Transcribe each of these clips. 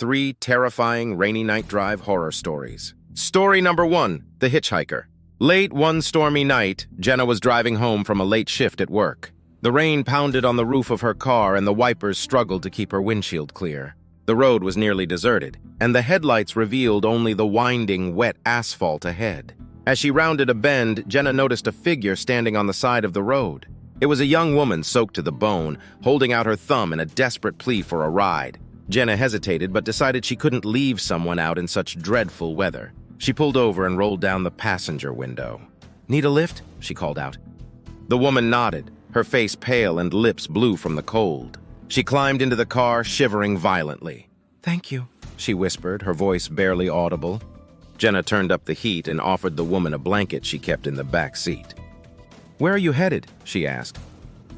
3 terrifying rainy night drive horror stories. Story number 1, The Hitchhiker. Late one stormy night, Jenna was driving home from a late shift at work. The rain pounded on the roof of her car and the wipers struggled to keep her windshield clear. The road was nearly deserted, and the headlights revealed only the winding, wet asphalt ahead. As she rounded a bend, Jenna noticed a figure standing on the side of the road. It was a young woman soaked to the bone, holding out her thumb in a desperate plea for a ride. Jenna hesitated but decided she couldn't leave someone out in such dreadful weather. She pulled over and rolled down the passenger window. "Need a lift?" she called out. The woman nodded, her face pale and lips blue from the cold. She climbed into the car, shivering violently. "Thank you," she whispered, her voice barely audible. Jenna turned up the heat and offered the woman a blanket she kept in the back seat. "Where are you headed?" she asked.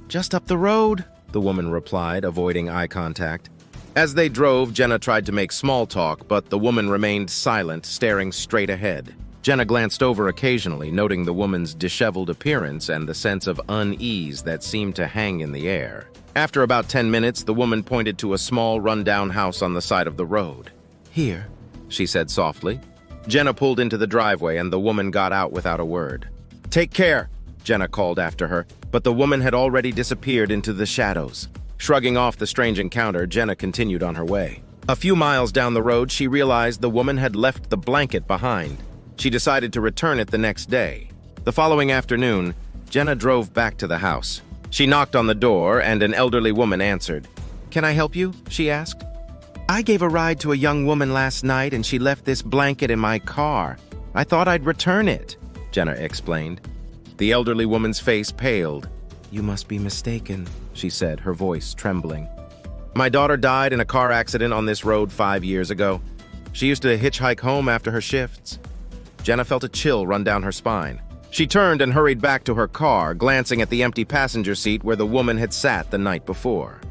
"Just up the road," the woman replied, avoiding eye contact. As they drove, Jenna tried to make small talk, but the woman remained silent, staring straight ahead. Jenna glanced over occasionally, noting the woman's disheveled appearance and the sense of unease that seemed to hang in the air. After about 10 minutes, the woman pointed to a small, run-down house on the side of the road. "Here," she said softly. Jenna pulled into the driveway and the woman got out without a word. "Take care," Jenna called after her, but the woman had already disappeared into the shadows. Shrugging off the strange encounter, Jenna continued on her way. A few miles down the road, she realized the woman had left the blanket behind. She decided to return it the next day. The following afternoon, Jenna drove back to the house. She knocked on the door and an elderly woman answered. "Can I help you?" she asked. "I gave a ride to a young woman last night and she left this blanket in my car. I thought I'd return it," Jenna explained. The elderly woman's face paled. "You must be mistaken," she said, her voice trembling. "My daughter died in a car accident on this road 5 years ago. She used to hitchhike home after her shifts." Jenna felt a chill run down her spine. She turned and hurried back to her car, glancing at the empty passenger seat where the woman had sat the night before.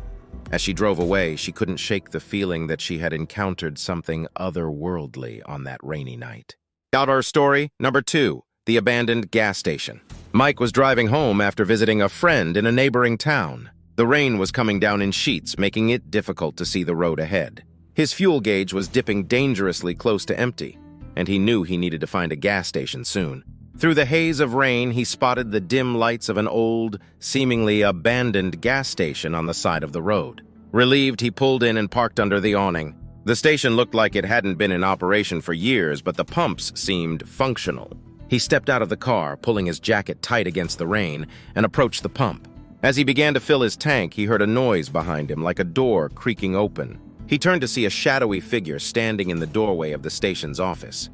As she drove away, she couldn't shake the feeling that she had encountered something otherworldly on that rainy night. Outdoor story number 2, The Abandoned Gas Station. Mike was driving home after visiting a friend in a neighboring town. The rain was coming down in sheets, making it difficult to see the road ahead. His fuel gauge was dipping dangerously close to empty, and he knew he needed to find a gas station soon. Through the haze of rain, he spotted the dim lights of an old, seemingly abandoned gas station on the side of the road. Relieved, he pulled in and parked under the awning. The station looked like it hadn't been in operation for years, but the pumps seemed functional. He stepped out of the car, pulling his jacket tight against the rain, and approached the pump. As he began to fill his tank, he heard a noise behind him, like a door creaking open. He turned to see a shadowy figure standing in the doorway of the station's office.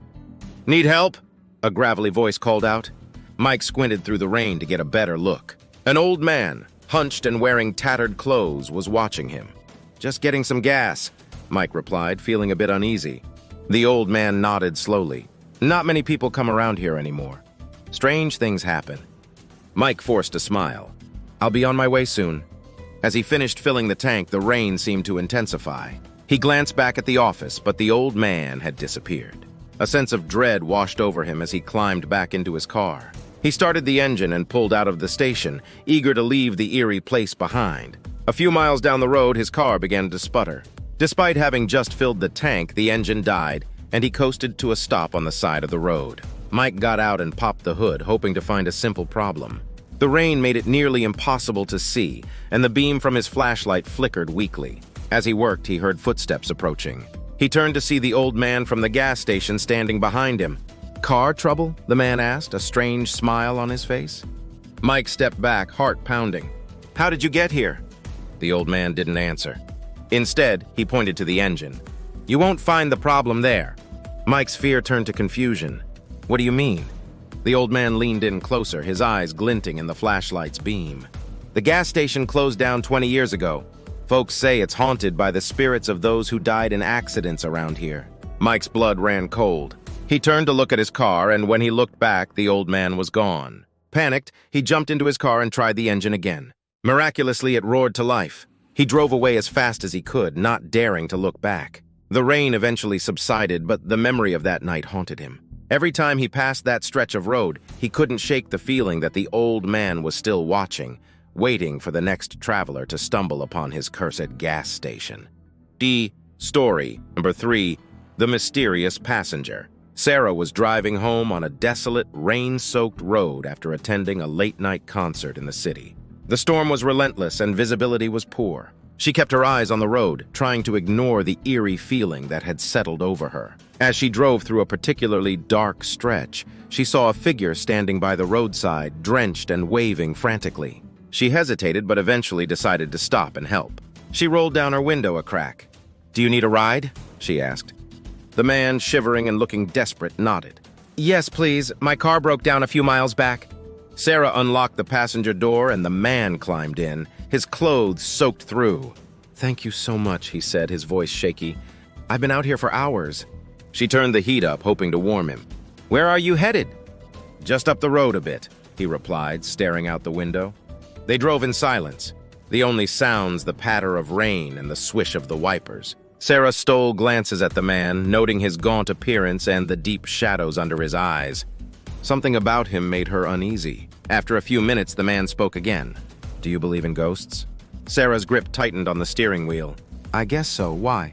"Need help?" a gravelly voice called out. Mike squinted through the rain to get a better look. An old man, hunched and wearing tattered clothes, was watching him. "Just getting some gas," Mike replied, feeling a bit uneasy. The old man nodded slowly. "Not many people come around here anymore. Strange things happen." Mike forced a smile. "I'll be on my way soon." As he finished filling the tank, the rain seemed to intensify. He glanced back at the office, but the old man had disappeared. A sense of dread washed over him as he climbed back into his car. He started the engine and pulled out of the station, eager to leave the eerie place behind. A few miles down the road, his car began to sputter. Despite having just filled the tank, the engine died, and he coasted to a stop on the side of the road. Mike got out and popped the hood, hoping to find a simple problem. The rain made it nearly impossible to see, and the beam from his flashlight flickered weakly. As he worked, he heard footsteps approaching. He turned to see the old man from the gas station standing behind him. "Car trouble?" the man asked, a strange smile on his face. Mike stepped back, heart pounding. "How did you get here?" The old man didn't answer. Instead, he pointed to the engine. "You won't find the problem there." Mike's fear turned to confusion. "What do you mean?" The old man leaned in closer, his eyes glinting in the flashlight's beam. "The gas station closed down 20 years ago. Folks say it's haunted by the spirits of those who died in accidents around here." Mike's blood ran cold. He turned to look at his car, and when he looked back, the old man was gone. Panicked, he jumped into his car and tried the engine again. Miraculously, it roared to life. He drove away as fast as he could, not daring to look back. The rain eventually subsided, but the memory of that night haunted him. Every time he passed that stretch of road, he couldn't shake the feeling that the old man was still watching, waiting for the next traveler to stumble upon his cursed gas station. Story number 3, The Mysterious Passenger. Sarah was driving home on a desolate, rain-soaked road after attending a late-night concert in the city. The storm was relentless and visibility was poor. She kept her eyes on the road, trying to ignore the eerie feeling that had settled over her. As she drove through a particularly dark stretch, she saw a figure standing by the roadside, drenched and waving frantically. She hesitated but eventually decided to stop and help. She rolled down her window a crack. "Do you need a ride?" she asked. The man, shivering and looking desperate, nodded. "Yes, please. My car broke down a few miles back." Sarah unlocked the passenger door and the man climbed in, his clothes soaked through. "Thank you so much," he said, his voice shaky. "I've been out here for hours." She turned the heat up, hoping to warm him. "Where are you headed?" "Just up the road a bit," he replied, staring out the window. They drove in silence, the only sounds the patter of rain and the swish of the wipers. Sarah stole glances at the man, noting his gaunt appearance and the deep shadows under his eyes. Something about him made her uneasy. After a few minutes, the man spoke again. "Do you believe in ghosts?" Sarah's grip tightened on the steering wheel. "I guess so. Why?"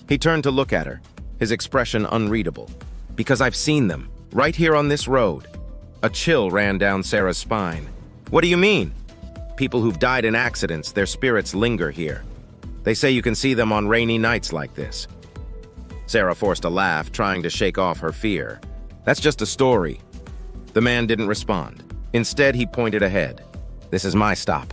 He turned to look at her, his expression unreadable. "Because I've seen them, right here on this road." A chill ran down Sarah's spine. "What do you mean?" "People who've died in accidents, their spirits linger here. They say you can see them on rainy nights like this." Sarah forced a laugh, trying to shake off her fear. "That's just a story." The man didn't respond. Instead, he pointed ahead. "This is my stop."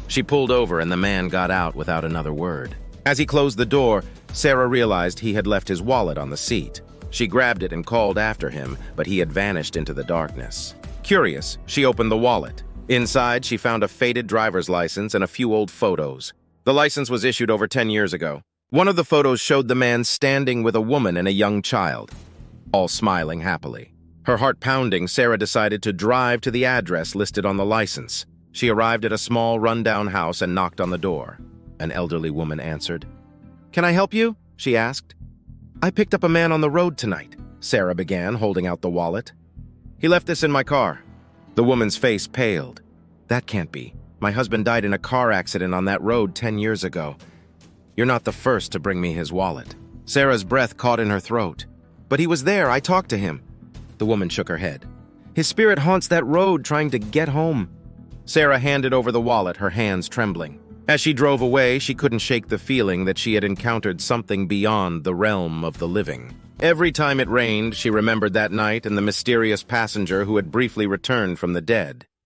She pulled over and the man got out without another word. As he closed the door, Sarah realized he had left his wallet on the seat. She grabbed it and called after him, but he had vanished into the darkness. Curious, she opened the wallet. Inside, she found a faded driver's license and a few old photos. The license was issued over 10 years ago. One of the photos showed the man standing with a woman and a young child, all smiling happily. Her heart pounding, Sarah decided to drive to the address listed on the license. She arrived at a small, rundown house and knocked on the door. An elderly woman answered. "Can I help you?" she asked. "I picked up a man on the road tonight," Sarah began, holding out the wallet. "He left this in my car." The woman's face paled. "That can't be. My husband died in a car accident on that road 10 years ago. You're not the first to bring me his wallet." Sarah's breath caught in her throat. "But he was there. I talked to him." The woman shook her head. "His spirit haunts that road trying to get home." Sarah handed over the wallet, her hands trembling. As she drove away, she couldn't shake the feeling that she had encountered something beyond the realm of the living. Every time it rained, she remembered that night and the mysterious passenger who had briefly returned from the dead.